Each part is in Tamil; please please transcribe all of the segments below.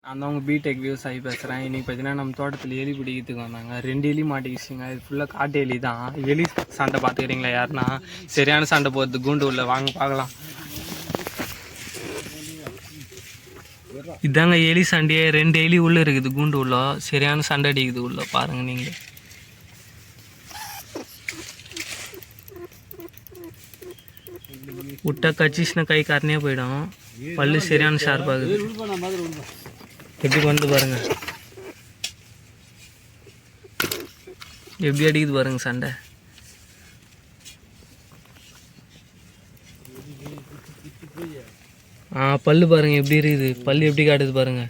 நான் தான் உங்கள் பிடெக் விவசாயி பேசுகிறேன். இன்றைக்கி பார்த்தீங்கன்னா நம்ம தோட்டத்தில் எலி பிடிக்கிறதுக்கு வந்தாங்க. 2 எலி மாட்டிக்கிச்சிங்க. இது ஃபுல்லாக காட்டு எலி தான். எலி சண்டை பார்த்துக்கிறீங்களா யாருன்னா? சரியான சண்டை போகிறது கூண்டு உள்ள வாங்க பார்க்கலாம். இதாங்க எலி சண்டையே. 2 எலி உள்ளே இருக்குது கூண்டு உள்ள. சரியான சண்டை அடிக்குது உள்ள பாருங்கள் நீங்கள். விட்டா கச்சிச்சுன்னா கை காரணையாக போயிடும். பல்லு சரியான ஷார்ப்பாகுது. எப்படி வந்து பாருங்க, எப்படி அடிக்குது பாருங்க சண்டை. பல்லு பாருங்க எப்படி இருக்குது. பல்லு எப்படி காட்டுது பாருங்க.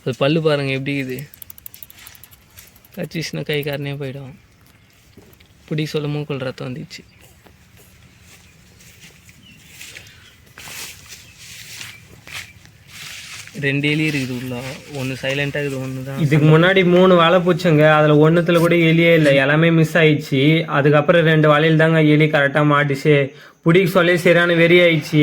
அது பல்லு பாருங்க எப்படி இருக்குது. கச்சிச்சுன்னா கை காரணையாக போயிடும். பிடி சொல்ல மூக்கல் ரத்தம் வந்துச்சு. ரெண்டு எலி இருக்குது உள்ள. ஒன்று சைலண்டாக இருக்குது, ஒன்று தான். இதுக்கு முன்னாடி 3 வலை பூச்சுங்க. அதில் ஒன்றுத்துல கூட எலியே இல்லை, எல்லாமே மிஸ் ஆயிடுச்சு. அதுக்கப்புறம் 2 வலையில் தாங்க எலி கரெக்டாக மாட்டிச்சு. பிடிக்க சொல்ல சரியான வெறி ஆயிடுச்சு.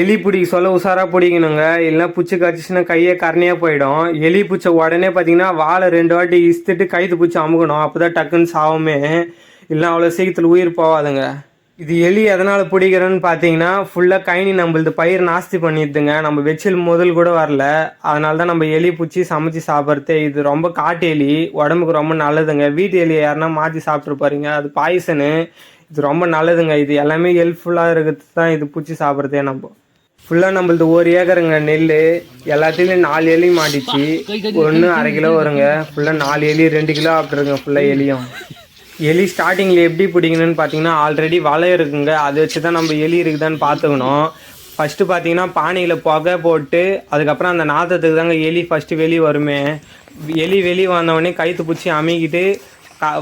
எலி பிடிக்க சொல்ல உஷாராக பிடிக்கணுங்க, இல்லைன்னா பூச்சி கடிச்சுன்னா கையே கரணையாக போயிடும். எலி பூச்சை உடனே பார்த்தீங்கன்னா வாழை 2 வாட்டி இஸ்த்துட்டு கைத்து பூச்சி அமுக்கணும். அப்போ தான் டக்குன்னு சாவுமே, இல்லைன்னா அவ்வளோ சீக்கிரத்தில் உயிர் போகாதுங்க. இது எலி எதனால் பிடிக்கிறேன்னு பார்த்தீங்கன்னா ஃபுல்லாக கைனி நம்மளது பயிர் நாஸ்தி பண்ணிடுதுங்க. நம்ம வெச்சில் முதல் கூட வரல. அதனால தான் நம்ம எலி பூச்சி சமைச்சு சாப்பிட்றது. இது ரொம்ப காட்டு எலி, உடம்புக்கு ரொம்ப நல்லதுங்க. வீட்டு எலியை யாருன்னா மாற்றி சாப்பிட்ருப்பாருங்க, அது பாய்சனு. இது ரொம்ப நல்லதுங்க. இது எல்லாமே ஹெல்ப்ஃபுல்லாக இருக்கிறது தான் இது பூச்சி சாப்பிட்றதே. நம்ம ஃபுல்லாக நம்மளது 1 ஏக்கருங்க நெல். எல்லாத்துலேயும் 4 எலி மாட்டிச்சு. 1 1/2 கிலோ வருங்க. ஃபுல்லாக 4 எலி 2 கிலோ ஆப்பிட்டுருங்க ஃபுல்லாக எலியும். எலி ஸ்டார்டிங்கில் எப்படி பிடிக்கணும்னு பார்த்தீங்கன்னா ஆல்ரெடி வலை இருக்குங்க. அதை வச்சு தான் நம்ம எலி இருக்குதான்னு பார்த்துக்கணும். ஃபஸ்ட்டு பார்த்தீங்கன்னா பானையில் புகை போட்டு அதுக்கப்புறம் அந்த நாற்றத்துக்கு தாங்க எலி ஃபஸ்ட்டு வெளியே வருமே. எலி வெளியே வந்தவொடனே கைத்து பிடிச்சி அமிக்கிட்டு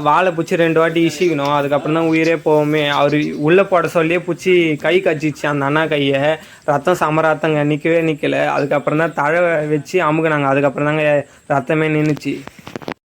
வாழை பிடிச்சி 2 வாட்டி இசிக்கணும். அதுக்கப்புறம் தான் உயிரே போவோமே. அவர் உள்ளே போட சொல்லியே பிடிச்சி கை கச்சிச்சு அந்த அண்ணா கையை. ரத்தம் ரத்தங்க நிற்கவே நிற்கலை. அதுக்கப்புறம் தான் தழை வச்சு அமுக்குனாங்க. அதுக்கப்புறம் தாங்க ரத்தமே நின்றுச்சு.